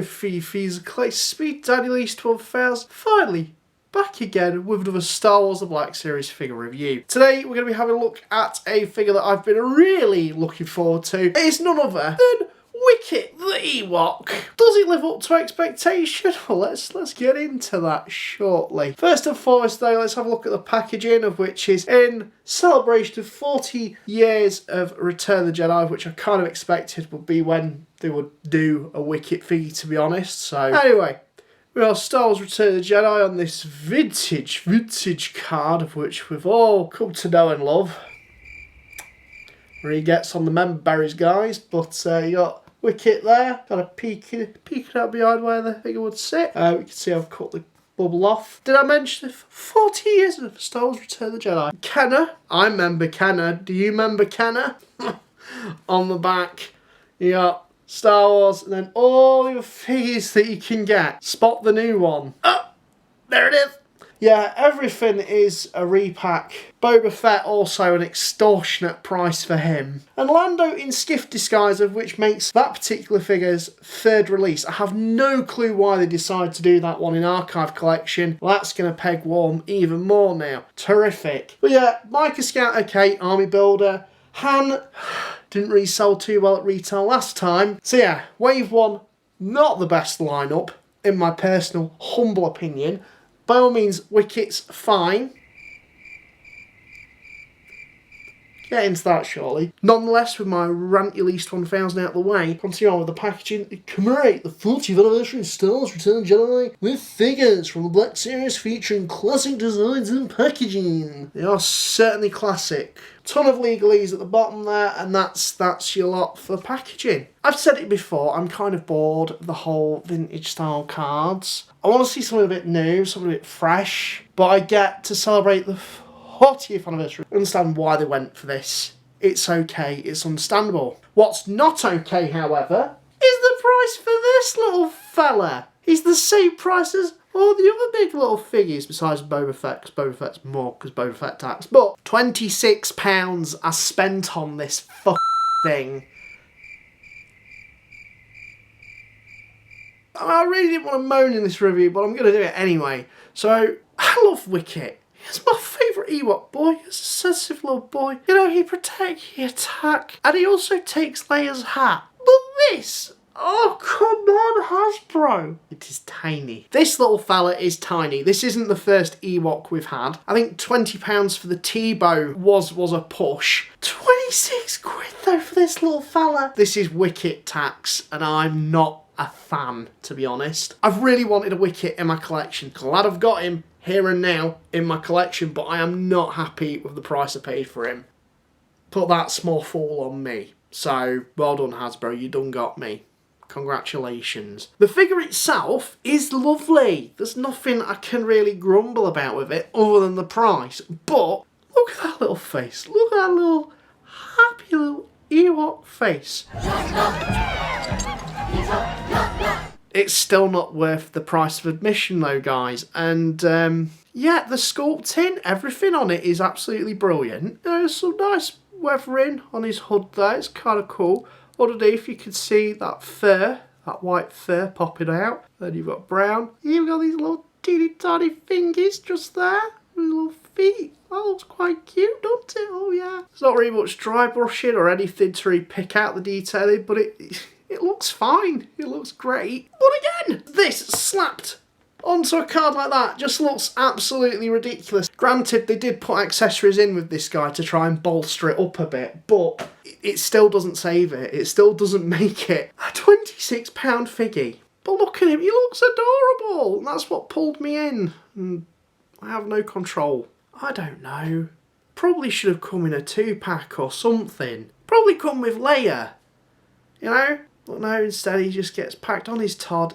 FIGGIE Collect Speed Daddy Least 12,000. Finally, back again with another Star Wars The Black Series figure review. Today we're going to be having a look at a figure that I've been really looking forward to. It is none other than Wicket the Ewok. Does it live up to expectation? Well, let's get into that shortly. First and foremost though, let's have a look at the packaging, of which is in celebration of 40 years of Return of the Jedi, which I kind of expected would be when they would do a Wicket figure, to be honest. So anyway, we are Star Wars Return of the Jedi on this vintage card, of which we've all come to know and love. Where he gets on the member berries, guys, but you got Wicket there, kind of peeking out behind where the figure would sit. You can see I've cut the bubble off. Did I mention 40 years of Star Wars Return of the Jedi? Kenner, I remember Kenner. Do you remember Kenner? On the back, you got Star Wars, and then all your figures that you can get. Spot the new one. Oh, there it is. Yeah, everything is a repack. Boba Fett also an extortionate price for him. And Lando in skiff disguise, of which makes that particular figure's third release. I have no clue why they decided to do that one in Archive Collection. Well, that's going to peg warm even more now. Terrific. But yeah, Micah Scout, okay, Army Builder. Han didn't really sell too well at retail last time. So yeah, Wave 1, not the best lineup, in my personal, humble opinion. By all means, Wicket's fine. Get into that shortly. Nonetheless, with my ranty least 1000 out of the way, continue on with the packaging to commemorate the 40th anniversary of Star Wars Return of the Jedi with figures from the Black Series featuring classic designs and packaging. They are certainly classic. Ton of legalese at the bottom there, and that's your lot for the packaging. I've said it before, I'm kind of bored of the whole vintage style cards. I want to see something a bit new, something a bit fresh, but I get to celebrate the 40th anniversary. I understand why they went for this. It's okay, it's understandable. What's not okay, however, is the price for this little fella. He's the same price as all the other big little figures, besides Boba Fett, because Boba Fett's more, because Boba Fett tax. But £26 I spent on this thing. I really didn't want to moan in this review, but I'm going to do it anyway. So, I love Wicket. He's my favourite Ewok boy. He's a sensitive little boy. You know, he protects, he attacks, and he also takes Leia's hat. But this, oh come on Hasbro. It is tiny. This little fella is tiny. This isn't the first Ewok we've had. I think £20 for the T-bow was a push. 26 quid though for this little fella. This is Wicket tax, and I'm not a fan, to be honest. I've really wanted a Wicket in my collection. Glad I've got him here and now in my collection, but I am not happy with the price I paid for him. Put that small fool on me. So, well done Hasbro, you done got me. Congratulations. The figure itself is lovely. There's nothing I can really grumble about with it other than the price. But, look at that little face. Look at that little happy little Ewok face. It's still not worth the price of admission though, guys. And yeah, the sculpting, everything on it is absolutely brilliant. There's some nice weathering on his hood there. It's kind of cool. Underneath you can see that fur, that white fur popping out. Then you've got brown. You've got these little teeny tiny fingers just there. With little feet. That looks quite cute, doesn't it? Oh yeah. There's not really much dry brushing or anything to really pick out the detailing, but it looks fine. It looks great. But again, this slapped onto a card like that just looks absolutely ridiculous. Granted, they did put accessories in with this guy to try and bolster it up a bit, but it still doesn't save it. It still doesn't make it a £26 figgy. But look at him, he looks adorable. And that's what pulled me in. And I have no control. I don't know. Probably should have come in a 2-pack or something. Probably come with Leia. You know? But no, instead he just gets packed on his Todd,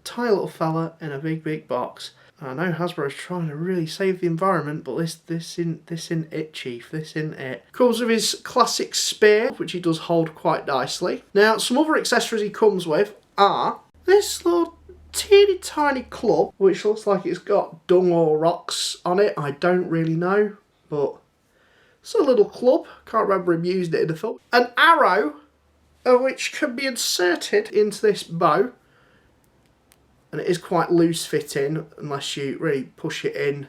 tiny little fella in a big box. I know Hasbro's trying to really save the environment, but this isn't it, Chief. This isn't it. Comes with his classic spear, which he does hold quite nicely. Now, some other accessories he comes with are this little teeny tiny club, which looks like it's got dung or rocks on it. I don't really know, but it's a little club. Can't remember him using it in the film. An arrow, which can be inserted into this bow. and it is quite loose fitting unless you really push it in,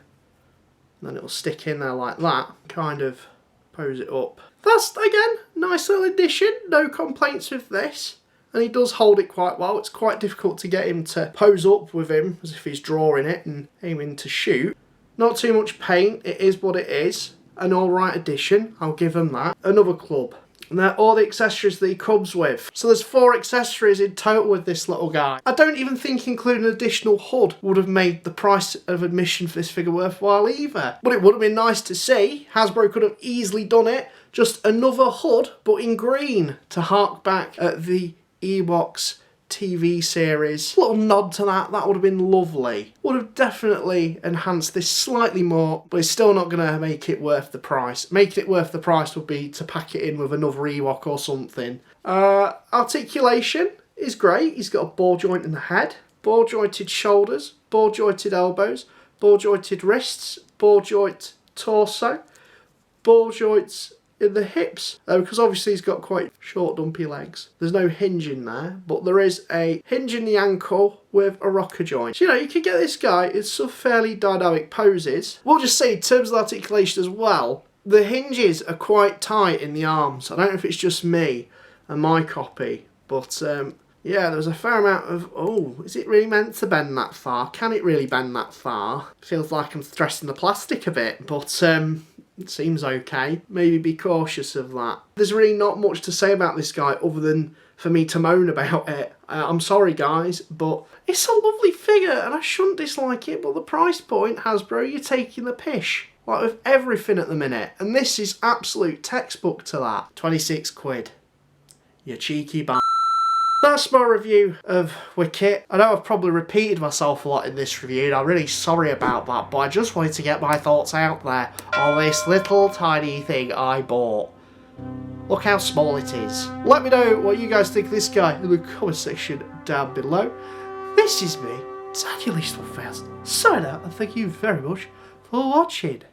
and then it'll stick in there like that. Kind of pose it up. That's, again, nice little addition. No complaints with this. And he does hold it quite well. It's quite difficult to get him to pose up with him as if he's drawing it and aiming to shoot. Not too much paint. It is what it is. An alright addition. I'll give him that. Another club. And they're all the accessories that he comes with. So there's 4 accessories in total with this little guy. I don't even think including an additional HUD would have made the price of admission for this figure worthwhile either. But it would have been nice to see. Hasbro could have easily done it. Just another HUD, but in green, to hark back at the Ewoks TV series. A little nod to that would have been lovely. Would have definitely enhanced this slightly more, but it's still not going to make it worth the price. Making it worth the price would be to pack it in with another Ewok or something. Articulation is great. He's got a ball joint in the head, ball jointed shoulders, ball jointed elbows, ball jointed wrists, ball joint torso, ball joints in the hips, because obviously he's got quite short dumpy legs. There's no hinge in there, but there is a hinge in the ankle with a rocker joint. So, you know, you can get this guy in some fairly dynamic poses. We'll just say in terms of articulation as well, the hinges are quite tight in the arms. I don't know if it's just me and my copy, but yeah, there's a fair amount of, oh, is it really meant to bend that far? Can it really bend that far? Feels like I'm stressing the plastic a bit, but it seems okay. Maybe be cautious of that. There's really not much to say about this guy other than for me to moan about it. I'm sorry guys, but it's a lovely figure and I shouldn't dislike it, but the price point, Hasbro, you're taking the pish. Like with everything at the minute. And this is absolute textbook to that. 26 quid. You cheeky b****. That's my review of Wicket. I know I've probably repeated myself a lot in this review and I'm really sorry about that, but I just wanted to get my thoughts out there on this little tiny thing I bought. Look how small it is. Let me know what you guys think of this guy in the comment section down below. This is me, Daniel Eastwood First, signing out, and thank you very much for watching.